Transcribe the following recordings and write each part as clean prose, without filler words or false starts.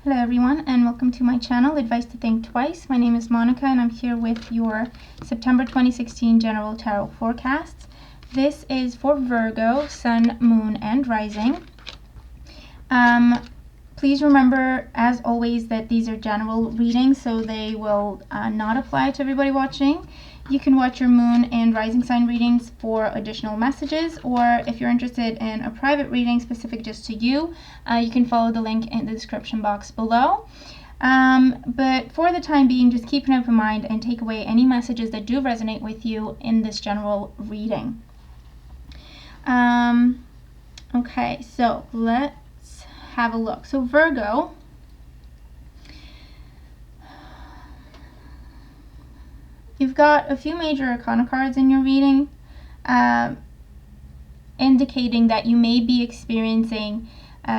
Hello everyone, and welcome to my channel, Advice to Think Twice. My name is Monica and I'm here with your September 2016 General Tarot Forecasts. This is for Virgo, Sun, Moon, and Rising. Please remember, as always, that these are general readings, so they will not apply to everybody watching. You can watch your moon and rising sign readings for additional messages, or if you're interested in a private reading specific just to you, you can follow the link in the description box below. But for the time being, just keep an open mind and take away any messages that do resonate with you in this general reading. Okay, so let's have a look. So Virgo, you've got a few major arcana cards in your reading, indicating that you may be experiencing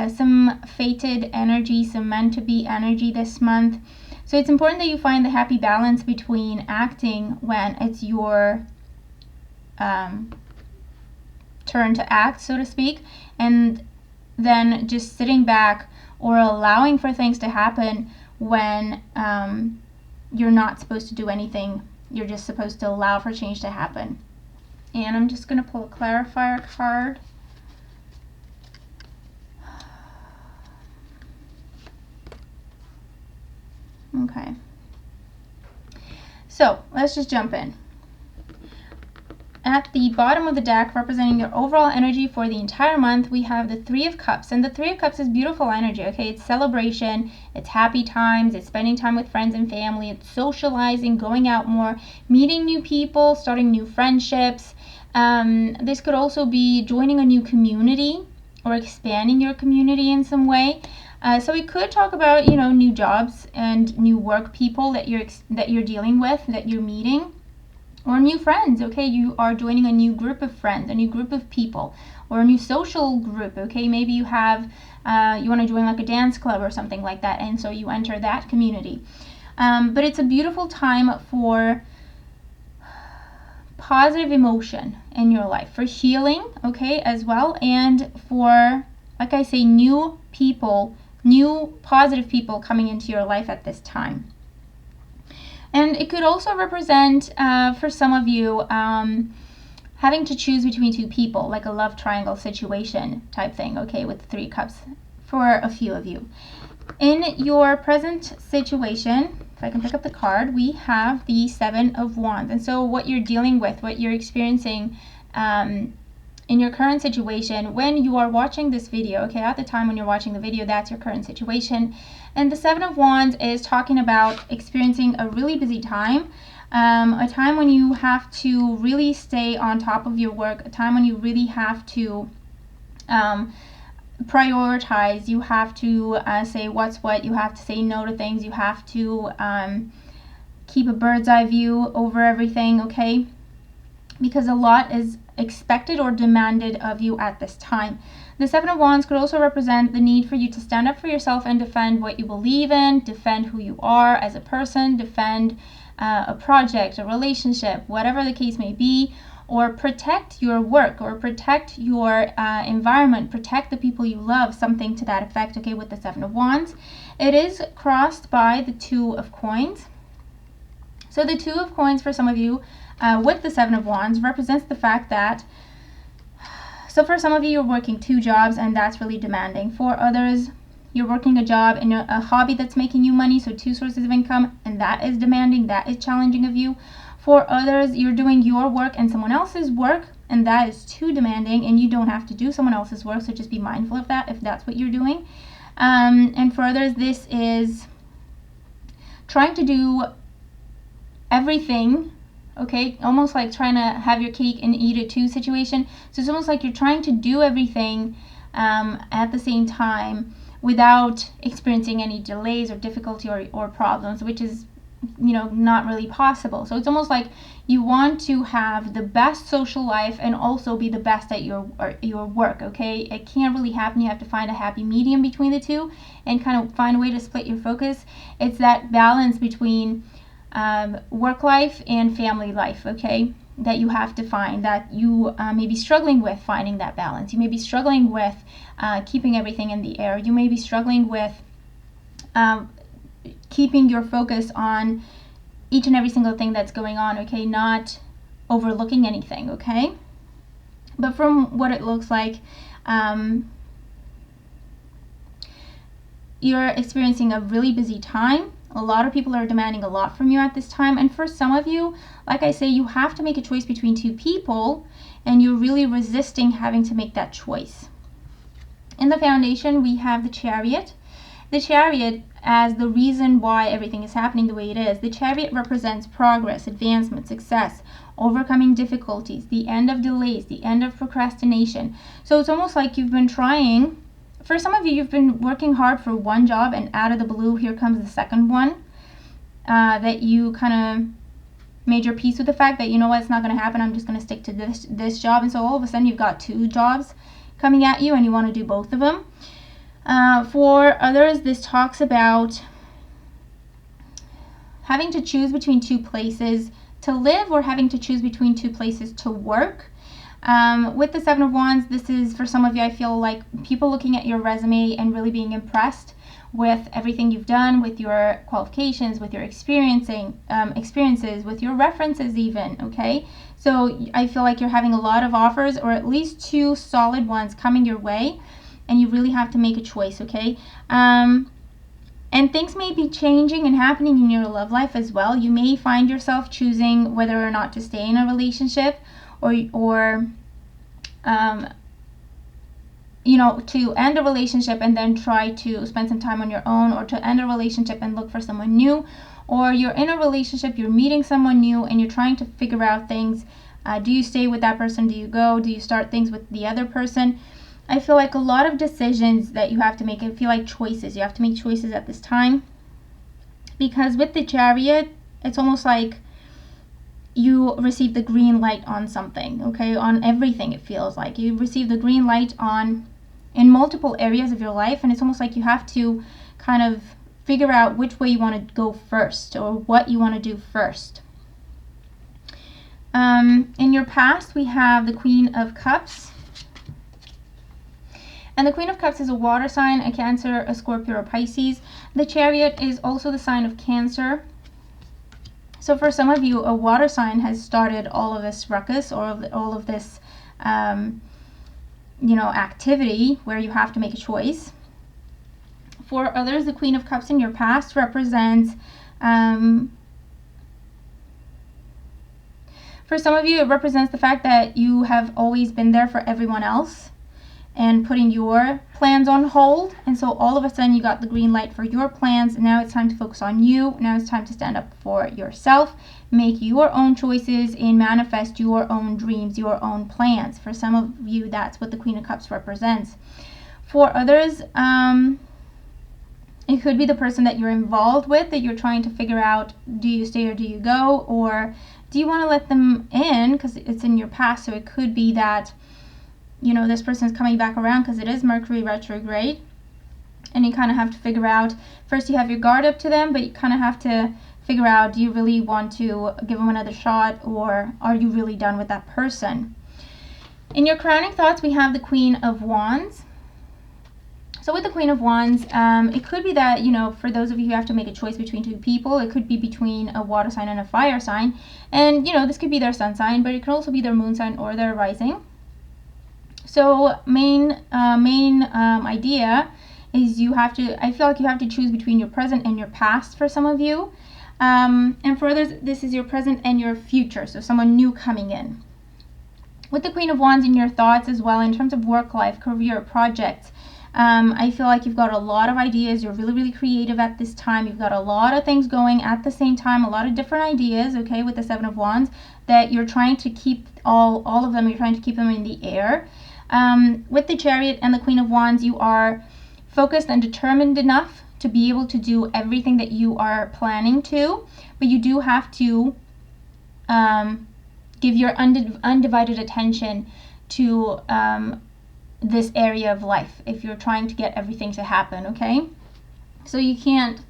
some fated energy, some meant to be energy this month. So it's important that you find the happy balance between acting when it's your turn to act, so to speak, and then just sitting back or allowing for things to happen when you're not supposed to do anything. You're just supposed to allow for change to happen. And I'm just going to pull a clarifier card. Okay. So let's just jump in. At the bottom of the deck, representing your overall energy for the entire month, we have the Three of Cups. And the Three of Cups is beautiful energy, okay? It's celebration, it's happy times, it's spending time with friends and family, it's socializing, going out more, meeting new people, starting new friendships. This could also be joining a new community or expanding your community in some way. So we could talk about, new jobs and new work people that you're dealing with, that you're meeting. Or new friends, okay? You are joining a new group of friends, a new group of people, or a new social group, okay? Maybe you have, you want to join like a dance club or something like that, and so you enter that community. But it's a beautiful time for positive emotion in your life, for healing, okay, as well, and for, like I say, new people, new positive people coming into your life at this time. And it could also represent, for some of you, having to choose between two people, like a love triangle situation type thing, okay, with the Three Cups for a few of you. In your present situation, if I can pick up the card, we have the Seven of Wands. And so what you're dealing with, what you're experiencing in your current situation, when you are watching this video, okay, at the time when you're watching the video, that's your current situation. And the Seven of Wands is talking about experiencing a really busy time, a time when you have to really stay on top of your work, a time when you really have to prioritize, you have to say what's what, you have to say no to things, you have to keep a bird's eye view over everything, okay? Because a lot is expected or demanded of you at this time. The Seven of Wands could also represent the need for you to stand up for yourself and defend what you believe in, defend who you are as a person, defend a project, a relationship, whatever the case may be, or protect your work, or protect your environment, protect the people you love, something to that effect, okay, with the Seven of Wands. It is crossed by the Two of Coins. So the Two of Coins for some of you with the Seven of Wands represents the fact that, so for some of you, you're working two jobs and that's really demanding. For others, you're working a job and a hobby that's making you money, so two sources of income, and that is demanding, that is challenging of you. For others, you're doing your work and someone else's work, and that is too demanding, and you don't have to do someone else's work, so just be mindful of that if that's what you're doing. And for others, this is trying to do everything, okay, almost like trying to have your cake and eat it too situation. So it's almost like you're trying to do everything at the same time without experiencing any delays or difficulty or problems, which is, not really possible. So it's almost like you want to have the best social life and also be the best at your work, okay? It can't really happen. You have to find a happy medium between the two and kind of find a way to split your focus. It's that balance between work life and family life, okay, that you have to find, that you may be struggling with finding that balance. You may be struggling with keeping everything in the air. You may be struggling with keeping your focus on each and every single thing that's going on, okay? Not overlooking anything, okay? But from what it looks like, you're experiencing a really busy time. A lot of people are demanding a lot from you at this time. And for some of you, like I say, you have to make a choice between two people, and you're really resisting having to make that choice. In the foundation, we have the Chariot. The Chariot as the reason why everything is happening the way it is. The Chariot represents progress, advancement, success, overcoming difficulties, the end of delays, the end of procrastination. So it's almost like you've been trying. For some of you, you've been working hard for one job, and out of the blue, here comes the second one, that you kind of made your peace with the fact that, you know what, it's not going to happen. I'm just going to stick to this job. And so all of a sudden, you've got two jobs coming at you, and you want to do both of them. For others, this talks about having to choose between two places to live, or having to choose between two places to work. With the Seven of Wands, this is, for some of you, I feel like people looking at your resume and really being impressed with everything you've done, with your qualifications, with your experiences, with your references even, okay? So I feel like you're having a lot of offers, or at least two solid ones coming your way, and you really have to make a choice, okay? And things may be changing and happening in your love life as well. You may find yourself choosing whether or not to stay in a relationship, or you know, to end a relationship and then try to spend some time on your own, or to end a relationship and look for someone new. Or you're in a relationship, you're meeting someone new, and you're trying to figure out things. Do you stay with that person? Do you go? Do you start things with the other person? I feel like a lot of decisions that you have to make. I feel like choices. You have to make choices at this time. Because with the Chariot, it's almost like you receive the green light on something, okay? On everything, it feels like. You receive the green light in multiple areas of your life, and it's almost like you have to kind of figure out which way you want to go first, or what you want to do first. In your past, we have the Queen of Cups. And the Queen of Cups is a water sign, a Cancer, a Scorpio, or Pisces. The Chariot is also the sign of Cancer. So for some of you, a water sign has started all of this ruckus, or all of this, you know, activity where you have to make a choice. For others, the Queen of Cups in your past represents, for some of you, it represents the fact that you have always been there for everyone else and putting your plans on hold. And so all of a sudden you got the green light for your plans, and now it's time to focus on you. Now it's time to stand up for yourself, make your own choices, and manifest your own dreams, your own plans. For some of you, that's what the Queen of Cups represents. For others, it could be the person that you're involved with, that you're trying to figure out, do you stay or do you go? Or do you want to let them in because it's in your past? So it could be that, you know, this person is coming back around because it is Mercury retrograde, and you kind of have to figure out, first you have your guard up to them, but you kind of have to figure out, do you really want to give them another shot, or are you really done with that person? In your crowning thoughts, we have the Queen of Wands. So with the Queen of Wands, it could be that, you know, for those of you who have to make a choice between two people, it could be between a water sign and a fire sign. And, you know, this could be their sun sign, but it could also be their moon sign or their rising. So main idea is you have to, I feel like you have to choose between your present and your past for some of you. And for others, this is your present and your future, so someone new coming in. With the Queen of Wands in your thoughts as well, in terms of work life, career, projects, I feel like you've got a lot of ideas. You're really, really creative at this time. You've got a lot of things going at the same time, a lot of different ideas, okay, with the Seven of Wands, that you're trying to keep all of them, you're trying to keep them in the air. With the Chariot and the Queen of Wands, you are focused and determined enough to be able to do everything that you are planning to, but you do have to give your undivided attention to this area of life if you're trying to get everything to happen, okay? So you can't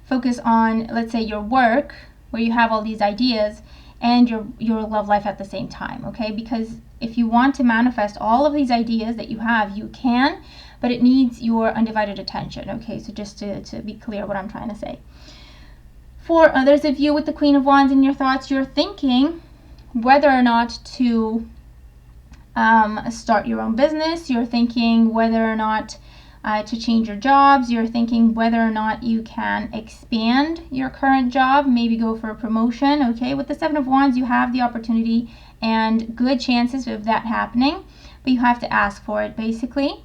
focus on, let's say, your work, where you have all these ideas, and your love life at the same time, okay? Because if you want to manifest all of these ideas that you have, you can, but it needs your undivided attention. Okay, so just to be clear what I'm trying to say. For others of you with the Queen of Wands in your thoughts, you're thinking whether or not to start your own business. You're thinking whether or not to change your jobs. You're thinking whether or not you can expand your current job, maybe go for a promotion. Okay, with the Seven of Wands, you have the opportunity and good chances of that happening, but you have to ask for it, basically.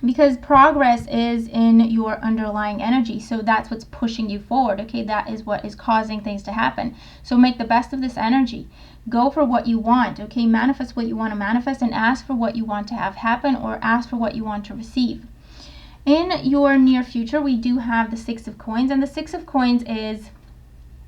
Because progress is in your underlying energy, so that's what's pushing you forward. Okay, that is what is causing things to happen. So make the best of this energy. Go for what you want. Okay, manifest what you want to manifest, and ask for what you want to have happen, or ask for what you want to receive. In your near future, we do have the Six of Coins, and the Six of Coins is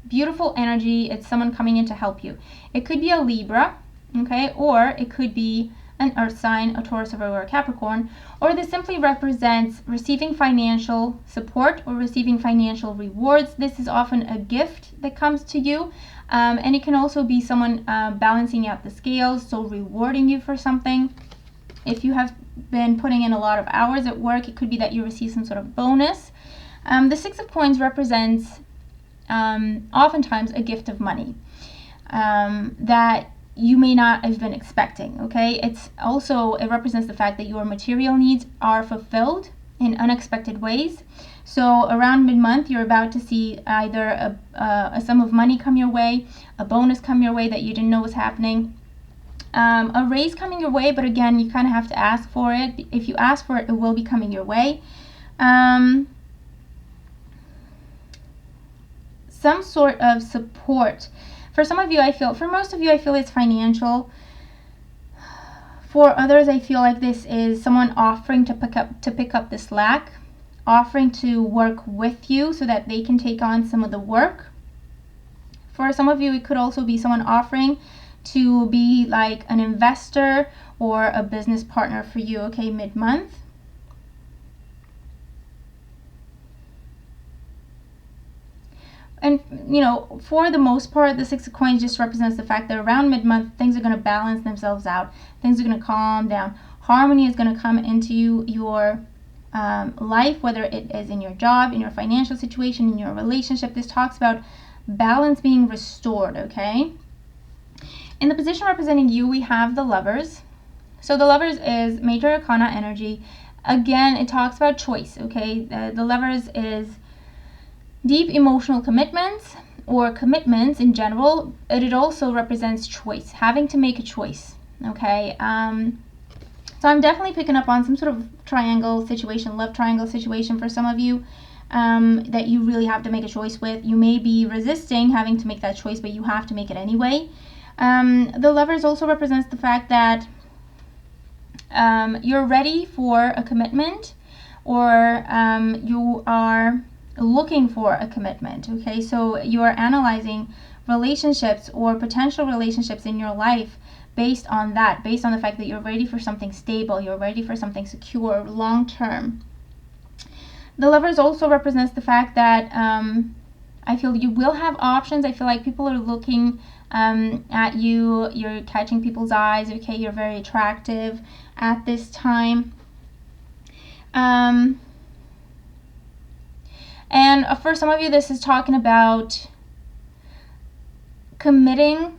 beautiful energy. It's someone coming in to help you. It could be a Libra, okay, or it could be an earth sign, a Taurus, a Virgo, or a Capricorn, or this simply represents receiving financial support or receiving financial rewards. This is often a gift that comes to you, and it can also be someone balancing out the scales, so rewarding you for something. If you have been putting in a lot of hours at work, it could be that you receive some sort of bonus. The Six of Coins represents oftentimes a gift of money that you may not have been expecting. Okay, it represents the fact that your material needs are fulfilled in unexpected ways. So around mid-month, you're about to see either a sum of money come your way, a bonus come your way that you didn't know was happening, a raise coming your way, but again, you kind of have to ask for it. If you ask for it, it will be coming your way. Some sort of support. For some of you, for most of you, I feel it's financial. For others, I feel like this is someone offering to pick up the slack, offering to work with you so that they can take on some of the work. For some of you, it could also be someone offering to be like an investor or a business partner for you, okay, mid-month. And, for the most part, the Six of Coins just represents the fact that around mid-month, things are going to balance themselves out. Things are going to calm down. Harmony is going to come into your life, whether it is in your job, in your financial situation, in your relationship. This talks about balance being restored, okay? In the position representing you, we have the Lovers. So the Lovers is Major Arcana energy. Again, it talks about choice, okay? The Lovers is deep emotional commitments or commitments in general. It also represents choice, having to make a choice, okay? So I'm definitely picking up on some sort of triangle situation, love triangle situation for some of you that you really have to make a choice with. You may be resisting having to make that choice, but you have to make it anyway. The Lovers also represents the fact that you're ready for a commitment, or you are looking for a commitment, okay? So you are analyzing relationships or potential relationships in your life based on that, based on the fact that you're ready for something stable, you're ready for something secure, long-term. The Lovers also represents the fact that I feel you will have options. I feel like people are looking at you, you're catching people's eyes, okay? You're very attractive at this time. And for some of you, this is talking about committing,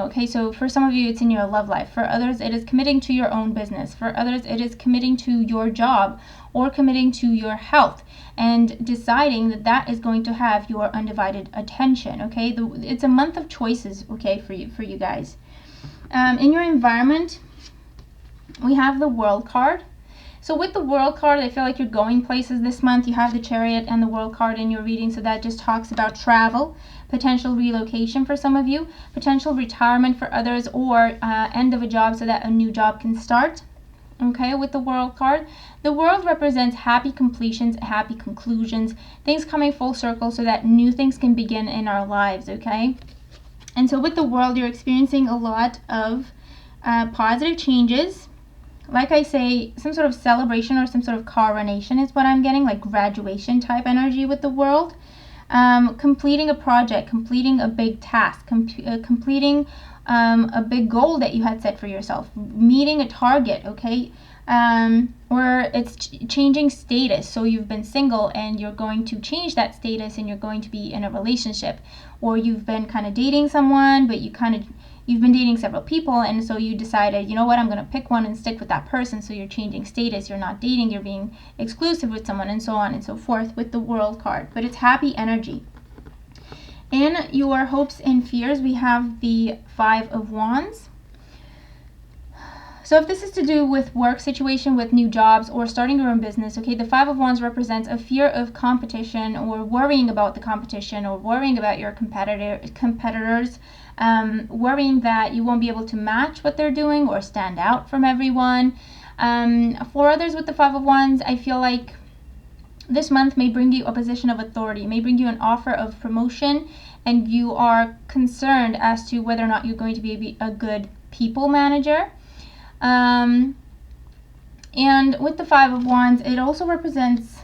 okay? So for some of you, it's in your love life. For others, it is committing to your own business. For others, it is committing to your job or committing to your health and deciding that that is going to have your undivided attention, okay? It's a month of choices, okay, for you guys. In your environment, we have the World card. So with the World card, I feel like you're going places this month. You have the Chariot and the World card in your reading, so that just talks about travel, potential relocation for some of you, potential retirement for others, or end of a job so that a new job can start. Okay, with the World card. The World represents happy completions, happy conclusions, things coming full circle so that new things can begin in our lives, okay? And so with the World, you're experiencing a lot of positive changes. Like I say, some sort of celebration or some sort of coronation is what I'm getting, like graduation type energy with the World. Completing a project, completing a big task, completing a big goal that you had set for yourself, meeting a target, okay? Or it's changing status. So you've been single and you're going to change that status and you're going to be in a relationship. Or you've been kind of dating someone, but you've been dating several people, and so you decided, you know what, I'm going to pick one and stick with that person. So you're changing status, you're not dating, you're being exclusive with someone, and so on and so forth with the World card. But it's happy energy. In your hopes and fears, we have the 5 of Wands. So if this is to do with work situation, with new jobs, or starting your own business, okay, the 5 of Wands represents a fear of competition, or worrying about the competition, or worrying about your competitors, worrying that you won't be able to match what they're doing or stand out from everyone. For others with the 5 of Wands, I feel like this month may bring you a position of authority, may bring you an offer of promotion, and you are concerned as to whether or not you're going to be a good people manager. And with the 5 of Wands, it also represents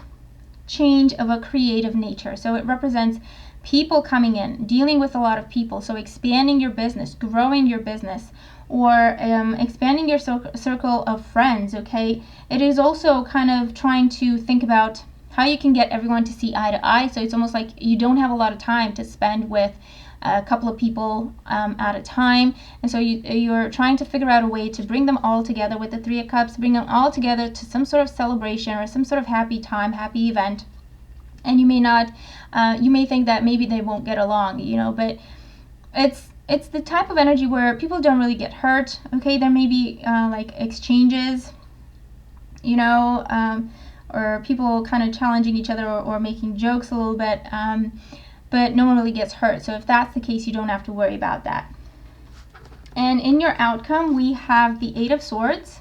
change of a creative nature. So it represents people coming in, dealing with a lot of people. So expanding your business, growing your business, or expanding your circle of friends, okay? It is also kind of trying to think about how you can get everyone to see eye to eye. So it's almost like you don't have a lot of time to spend with a couple of people at a time, and so you're trying to figure out a way to bring them all together with the 3 of Cups, bring them all together to some sort of celebration or some sort of happy time, happy event. And you may think that maybe they won't get along, you know, but it's the type of energy where people don't really get hurt, okay? There may be like exchanges, you know, or people kind of challenging each other, or making jokes a little bit, but no one really gets hurt. So if that's the case, you don't have to worry about that. And in your outcome, we have the 8 of Swords,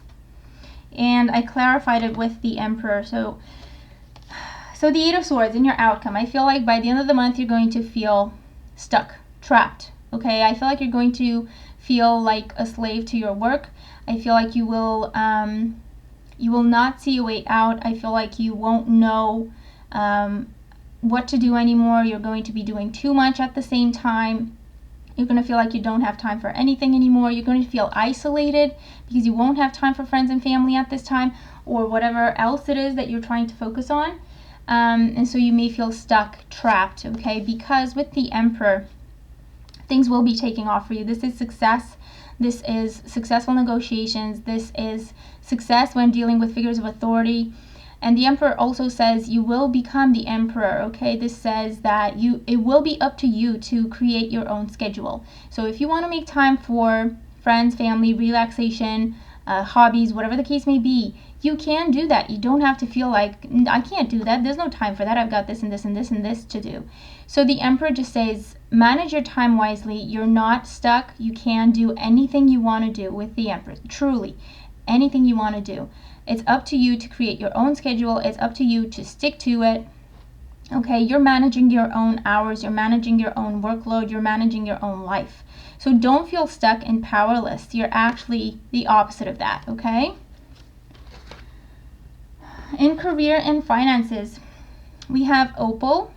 and I clarified it with the Emperor. So the 8 of Swords in your outcome, I feel like by the end of the month, you're going to feel stuck, trapped, okay? I feel like you're going to feel like a slave to your work. I feel like you will not see a way out. I feel like you won't know what to do anymore. You're going to be doing too much at the same time. You're going to feel like you don't have time for anything anymore. You're going to feel isolated because you won't have time for friends and family at this time, or whatever else it is that you're trying to focus on. And so you may feel stuck, trapped, okay? Because with the Emperor, things will be taking off for you. This is success. This is successful negotiations. This is success when dealing with figures of authority. And the Emperor also says you will become the Emperor, okay? This says that it will be up to you to create your own schedule. So if you want to make time for friends, family, relaxation, hobbies, whatever the case may be, you can do that. You don't have to feel like, I can't do that. There's no time for that. I've got this and this and this and this to do. So the Emperor just says, manage your time wisely. You're not stuck. You can do anything you want to do with the Emperor. Truly, anything you want to do. It's up to you to create your own schedule. It's up to you to stick to it. Okay, you're managing your own hours. You're managing your own workload. You're managing your own life. So don't feel stuck and powerless. You're actually the opposite of that, okay? In career and finances, we have Opal.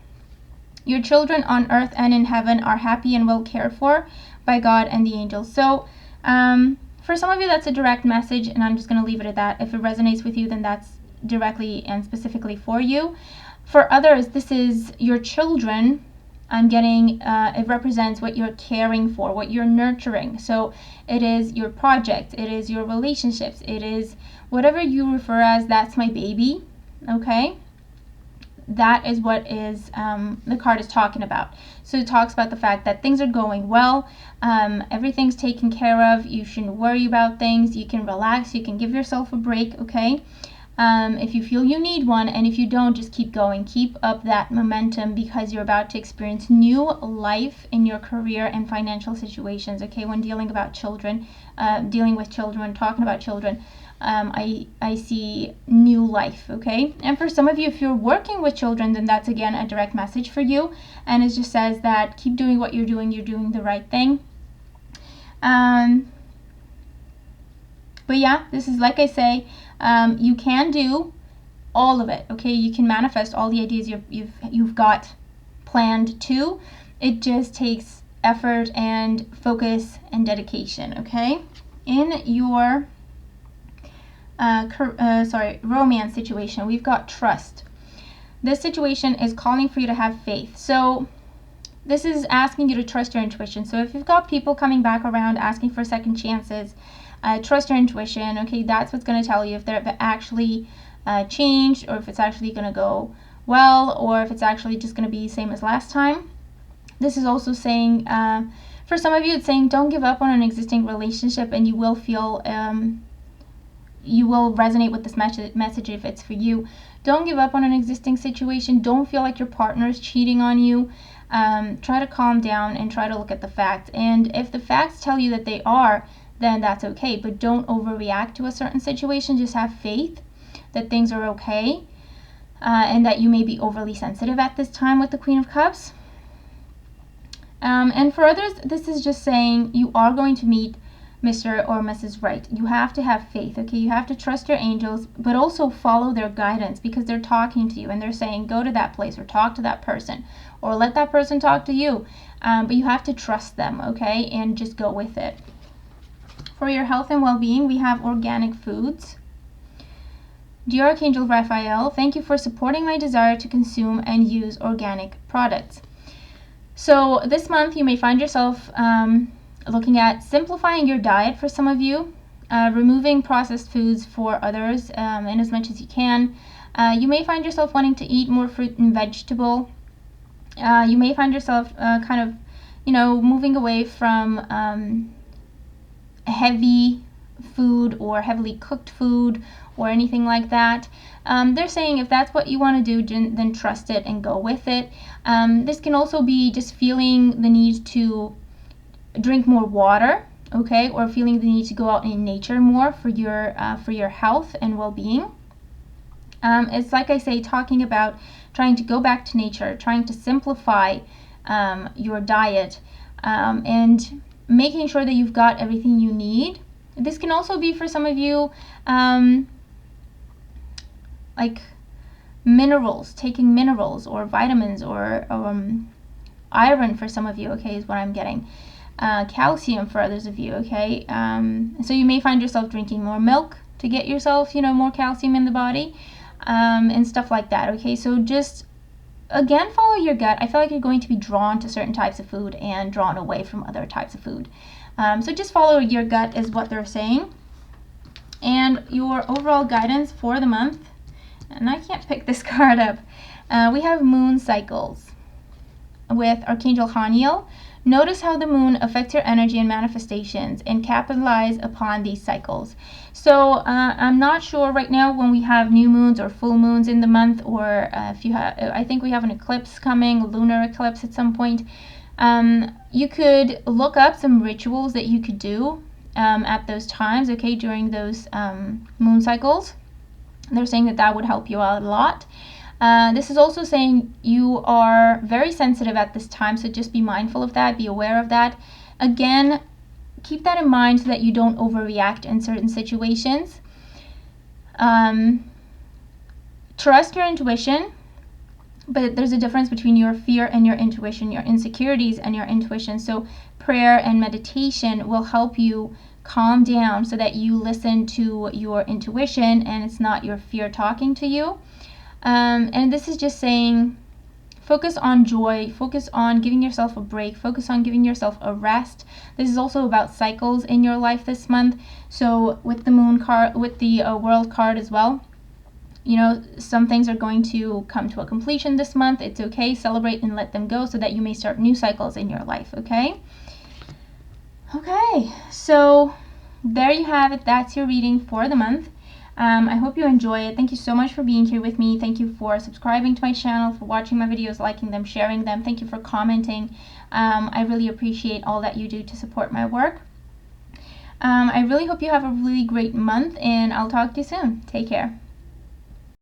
Your children on earth and in heaven are happy and well cared for by God and the angels. So, for some of you, that's a direct message, and I'm just going to leave it at that. If it resonates with you, then that's directly and specifically for you. For others, this is your children. I'm getting, it represents what you're caring for, what you're nurturing. So it is your project, it is your relationships, it is whatever you refer as, that's my baby, okay? That is what is the card is talking about. So it talks about the fact that things are going well, everything's taken care of, you shouldn't worry about things, you can relax, you can give yourself a break, okay? If you feel you need one, and if you don't, just keep going. Keep up that momentum, because you're about to experience new life in your career and financial situations, okay? When dealing with children, talking about children, I see new life, okay? And for some of you, if you're working with children, then that's again a direct message for you, and it just says that keep doing what you're doing the right thing. But yeah, this is, like I say, you can do all of it, okay? You can manifest all the ideas you've got planned to. It just takes effort and focus and dedication, okay? In your romance situation, we've got trust. This situation is calling for you to have faith. So this is asking you to trust your intuition. So if you've got people coming back around asking for second chances, trust your intuition, okay? That's what's going to tell you if they're actually changed, or if it's actually going to go well, or if it's actually just going to be the same as last time. This is also saying, for some of you, it's saying don't give up on an existing relationship, and you will feel, you will resonate with this message if it's for you. Don't give up on an existing situation. Don't feel like your partner is cheating on you. Try to calm down and try to look at the facts. And if the facts tell you that they are, then that's okay. But don't overreact to a certain situation. Just have faith that things are okay, and that you may be overly sensitive at this time with the Queen of Cups. And for others, this is just saying you are going to meet Mr. or Mrs. Right. You have to have faith, okay? You have to trust your angels, but also follow their guidance, because they're talking to you and they're saying go to that place or talk to that person or let that person talk to you. But you have to trust them, okay? And just go with it. For your health and well-being, we have organic foods. Dear Archangel Raphael, thank you for supporting my desire to consume and use organic products. So this month you may find yourself looking at simplifying your diet for some of you, removing processed foods for others in as much as you can. You may find yourself wanting to eat more fruit and vegetable. You may find yourself kind of, moving away from heavy food or heavily cooked food or anything like that. They're saying if that's what you want to do, then trust it and go with it. This can also be just feeling the need to drink more water, okay, or feeling the need to go out in nature more for your health and well-being. It's like I say, talking about trying to go back to nature, trying to simplify your diet, and making sure that you've got everything you need. This can also be for some of you like minerals, taking minerals or vitamins or iron for some of you, okay, is what I'm getting. Calcium for others of you, okay? So you may find yourself drinking more milk to get yourself, more calcium in the body, and stuff like that, okay? So just, again, follow your gut. I feel like you're going to be drawn to certain types of food and drawn away from other types of food. So just follow your gut is what they're saying. And your overall guidance for the month, and I can't pick this card up. We have moon cycles with Archangel Haniel. Notice how the moon affects your energy and manifestations, and capitalize upon these cycles. So I'm not sure right now when we have new moons or full moons in the month, or if you have, I think we have an eclipse coming, a lunar eclipse at some point. You could look up some rituals that you could do at those times, okay, during those moon cycles. They're saying that would help you out a lot. This is also saying you are very sensitive at this time, so just be mindful of that, be aware of that. Again, keep that in mind so that you don't overreact in certain situations. Trust your intuition, but there's a difference between your fear and your intuition, your insecurities and your intuition. So prayer and meditation will help you calm down so that you listen to your intuition and it's not your fear talking to you. And this is just saying focus on joy, focus on giving yourself a break, focus on giving yourself a rest. This is also about cycles in your life this month. So with the moon card, with the world card as well, some things are going to come to a completion this month. It's okay, celebrate and let them go so that you may start new cycles in your life, okay? Okay, so there you have it. That's your reading for the month. I hope you enjoy it. Thank you so much for being here with me. Thank you for subscribing to my channel, for watching my videos, liking them, sharing them. Thank you for commenting. I really appreciate all that you do to support my work. I really hope you have a really great month, and I'll talk to you soon. Take care.